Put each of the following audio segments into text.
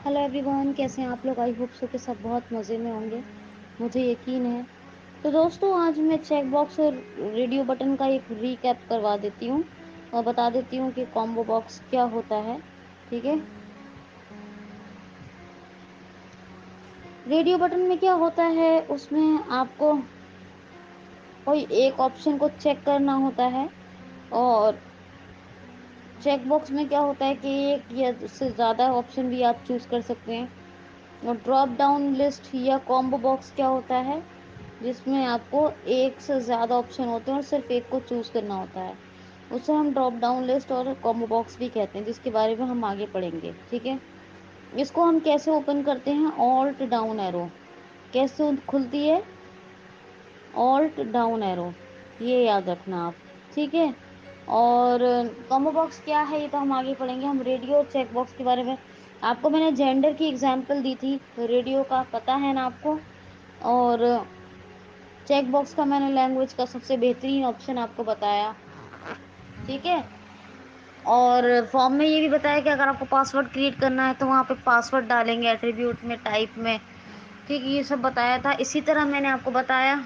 Hello everyone, कैसे हैं आप लोग। आई होप सो कि सब बहुत मज़े में होंगे, मुझे यकीन है। तो दोस्तों, आज मैं चेक बॉक्स और रेडियो बटन का एक रीकैप करवा देती हूँ और बता देती हूँ कि कॉम्बो बॉक्स क्या होता है। ठीक है। रेडियो बटन में क्या होता है, उसमें आपको कोई एक ऑप्शन को चेक करना होता है। और चेक बॉक्स में क्या होता है कि एक या उससे ज़्यादा ऑप्शन भी आप चूज कर सकते हैं। और ड्रॉप डाउन लिस्ट या कॉम्बो बॉक्स क्या होता है, जिसमें आपको एक से ज़्यादा ऑप्शन होते हैं और सिर्फ एक को चूज करना होता है। उसे हम ड्रॉप डाउन लिस्ट और कॉम्बो बॉक्स भी कहते हैं, जिसके बारे में हम आगे पढ़ेंगे। ठीक है। इसको हम कैसे ओपन करते हैं, ऑल्ट डाउन एरो। कैसे खुलती है, ऑल्ट डाउन एरो, ये याद रखना आप। ठीक है। और कॉम्बो बॉक्स क्या है, ये तो हम आगे पढ़ेंगे। हम रेडियो और चेक बॉक्स के बारे में, आपको मैंने जेंडर की एग्जांपल दी थी, रेडियो का पता है ना आपको। और चेक बॉक्स का मैंने लैंग्वेज का सबसे बेहतरीन ऑप्शन आपको बताया। ठीक है। और फॉर्म में ये भी बताया कि अगर आपको पासवर्ड क्रिएट करना है तो वहाँ पे पासवर्ड डालेंगे, एट्रीब्यूट में, टाइप में। ठीक है, ये सब बताया था। इसी तरह मैंने आपको बताया,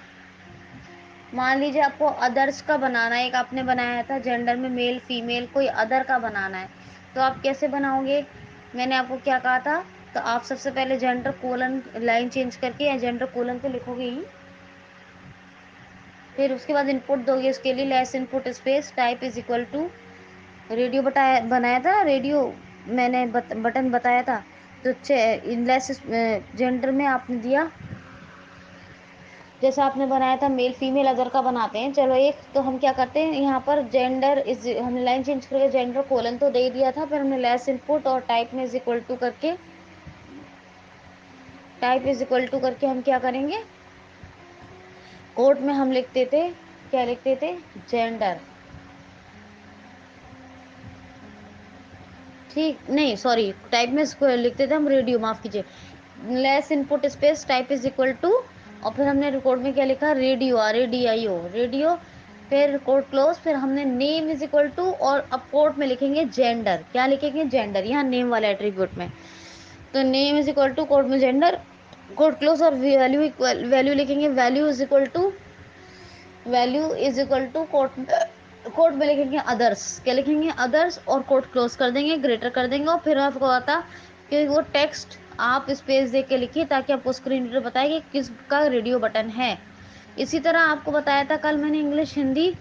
मान लीजिए आपको अदर्स का बनाना है, एक आपने बनाया था जेंडर में मेल फीमेल, कोई अदर का बनाना है, तो आप कैसे बनाओगे। मैंने आपको क्या कहा था, तो आप सबसे पहले जेंडर कोलन लाइन चेंज करके या जेंडर कोलन तो लिखोगे ही। फिर उसके बाद इनपुट दोगे, उसके लिए less input space type is equal to radio बनाया था रेडियो, मैंने बटन बताया था। तो लेस जेंडर में आपने दिया, जैसे आपने बनाया था मेल फीमेल अदर का बनाते हैं। चलो एक तो हम क्या करते हैं, यहाँ पर जेंडर इज, हमने लाइन चेंज करके जेंडर कोलन तो दे दिया था, फिर हमने लेस इनपुट और टाइप में इज इक्वल टू करके, टाइप इज इक्वल टू करके हम क्या करेंगे, कोड में हम लिखते थे, क्या लिखते थे, जेंडर। ठीक नहीं, सॉरी, टाइप में लिखते थे हम रेडियो, माफ कीजिए। Less input space type is equal to, और फिर हमने रिकॉर्ड में क्या लिखा, रेडियो, RADIO, रेडियो। फिर कोड क्लोज, फिर हमने नेम इज इक्वल टू, और अब कोड में लिखेंगे जेंडर, क्या लिखेंगे, जेंडर, यहाँ नेम वाले एट्रीब्यूट में। तो name is equal to code में जेंडर, कोड क्लोज, और वैल्यू वैल्यू लिखेंगे, value is equal to code में लिखेंगे अदर्स, क्या लिखेंगे, अदर्स, और कोड क्लोज कर देंगे, ग्रेटर कर देंगे। और फिर आपको आता कि वो टेक्स्ट आप स्पेस दे के लिखिए, ताकि आपको स्क्रीन रीडर बताए कि किसका रेडियो बटन है। इसी तरह आपको बताया था कल मैंने, इंग्लिश, हिंदी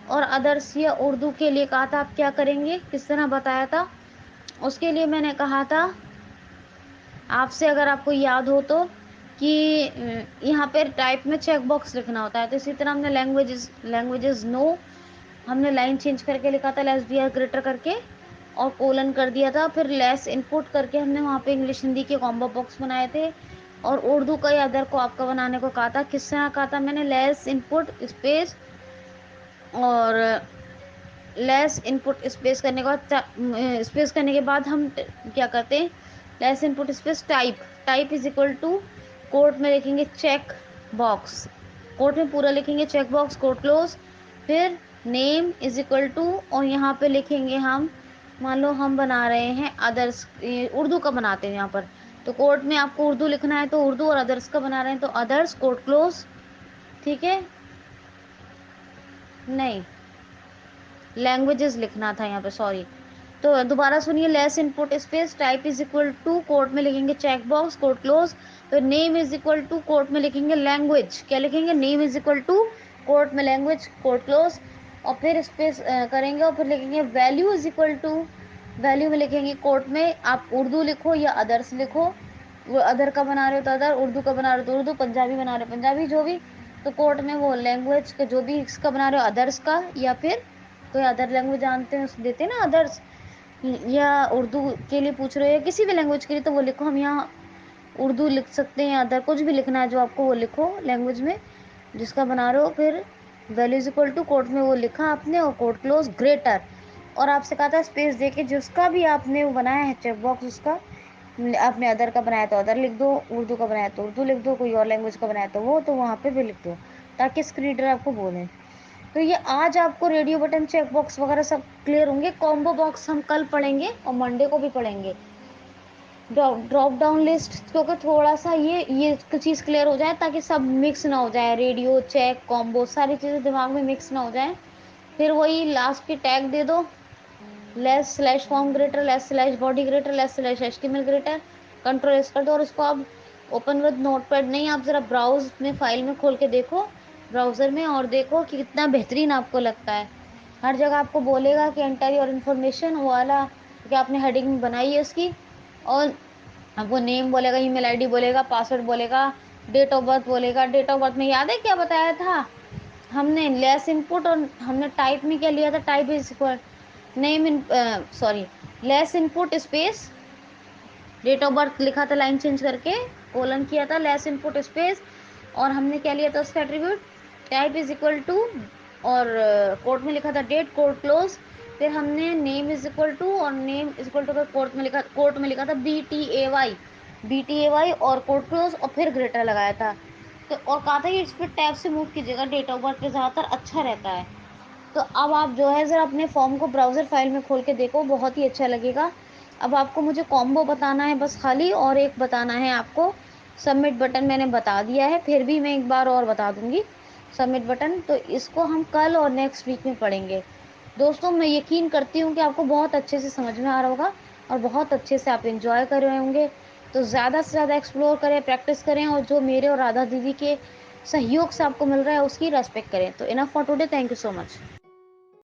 और अदर्स या उर्दू के लिए कहा था आप क्या करेंगे, किस तरह बताया था। उसके लिए मैंने कहा था आपसे, अगर आपको याद हो तो, कि यहाँ पे टाइप में चेक बॉक्स लिखना होता है। तो इसी तरह हमने लैंग्वेजेस नो, हमने लाइन चेंज करके लिखा था, लेस दिया ग्रेटर करके, और कोलन कर दिया था। फिर लेस इनपुट करके हमने वहाँ पे इंग्लिश हिंदी के कॉम्बो बॉक्स बनाए थे। और उर्दू का या अदर को आपका बनाने को कहा था, किस तरह कहा था मैंने, लेस इनपुट स्पेस, और लेस इनपुट स्पेस करने के बाद, स्पेस करने के बाद हम क्या करते हैं, less input space type, type is equal to, code में लिखेंगे चेक बॉक्स, कोड में पूरा लिखेंगे चेक बॉक्स, कोड क्लोज। फिर नेम इज इक्वल टू, और यहाँ पे लिखेंगे हम, मान लो हम बना रहे हैं अदर्स, उर्दू का बनाते हैं यहाँ पर, तो कोड में आपको उर्दू लिखना है तो उर्दू, और अदर्स का बना रहे हैं तो अदर्स, कोड क्लोज। ठीक है, नहीं, लैंग्वेजेस लिखना था यहाँ पे, सॉरी। तो दोबारा सुनिए, less input space type is equal to, code में लिखेंगे चेक बॉक्स, कोड क्लोज। फिर name is equal to, code में लिखेंगे लैंग्वेज, क्या लिखेंगे, name is equal to, code में लैंग्वेज, कोड क्लोज। और फिर स्पेस करेंगे, और फिर लिखेंगे value is equal to, value में लिखेंगे कोड में आप उर्दू लिखो या अदर्स लिखो, वो अदर का बना रहे हो तो अदर, उर्दू का बना रहे हो तो उर्दू, पंजाबी बना रहे हो पंजाबी, जो भी। तो कोड में वो लैंग्वेज का जो भी इसका बना रहे हो, अदर्स का, या फिर कोई अदर लैंग्वेज जानते हैं उस देते हैं ना अदर्स, या उर्दू के लिए पूछ रहे हो या किसी भी लैंग्वेज के लिए, तो वो लिखो। हम यहाँ उर्दू लिख सकते हैं, अदर, कुछ भी लिखना है जो आपको, वो लिखो लैंग्वेज में जिसका बना रहे हो। फिर value is equal to, code में वो लिखा आपने, और कोड क्लोज, ग्रेटर। और आपसे कहा था स्पेस देके, जिसका भी आपने वो बनाया है चेक बॉक्स, उसका आपने अदर का बनाया तो अदर लिख दो, उर्दू का बनाया तो उर्दू लिख दो, कोई और लैंग्वेज का बनाया तो वो, तो वहाँ पे भी लिख दो, ताकि स्क्रीन रीडर आपको बोले। तो ये आज आपको रेडियो बटन चेक बॉक्स वगैरह सब क्लियर होंगे। कॉम्बो बॉक्स हम कल पढ़ेंगे और मंडे को भी पढ़ेंगे। ड्रॉप डाउन लिस्ट, क्योंकि थोड़ा सा ये चीज़ क्लियर हो जाए ताकि सब मिक्स ना हो जाए, रेडियो चेक कॉम्बो सारी चीज़ें दिमाग में मिक्स ना हो जाए। फिर वही लास्ट की टैग दे दो, less slash form greater, less slash body greater, less slash HTML greater, control S कर दो। और इसको आप ओपन विद नोटपैड नहीं, आप जरा ब्राउज में फाइल में खोल के देखो ब्राउजर में, और देखो कि कितना बेहतरीन आपको लगता है। हर जगह आपको बोलेगा कि एंटर योर इन्फॉर्मेशन, वो वाला कि आपने हेडिंग बनाई है उसकी, और आपको नेम बोलेगा, ईमेल आईडी बोलेगा, पासवर्ड बोलेगा, डेट ऑफ बर्थ बोलेगा। डेट ऑफ बर्थ में याद है क्या बताया था हमने? लेस इनपुट, और हमने टाइप में क्या लिया था? Type is equal name in, sorry, less input space date of birth लिखा था, लाइन चेंज करके कोलन किया था, लेस इनपुट स्पेस, और हमने क्या लिया था उसका attribute? Type is equal to, और कोड में लिखा था डेट, कोड क्लोज। फिर हमने नेम इज इक्वल टू, और नेम इज इक्वल टू का कोड में लिखा था BTAY और कोड क्लोज, और फिर ग्रेटर लगाया था। तो और कहा था कि इस पर टैब से मूव कीजिएगा, डेट ऑफ बर्थ पे ज्यादातर अच्छा रहता है। तो अब आप जो है जरा अपने फॉर्म को ब्राउजर फाइल में खोल के देखो, बहुत ही अच्छा लगेगा। अब आपको मुझे कॉम्बो बताना है बस खाली, और एक बताना है आपको सबमिट बटन। मैंने बता दिया है, फिर भी मैं एक बार और बता दूंगी सबमिट बटन। तो इसको हम कल और नेक्स्ट वीक में पढ़ेंगे। दोस्तों, मैं यकीन करती हूँ कि आपको बहुत अच्छे से समझ में आ रहा होगा, और बहुत अच्छे से आप एंजॉय कर रहे होंगे। तो ज़्यादा से ज़्यादा एक्सप्लोर करें, प्रैक्टिस करें, और जो मेरे और राधा दीदी के सहयोग से आपको मिल रहा है उसकी रेस्पेक्ट करें। तो enough for today, thank you so much.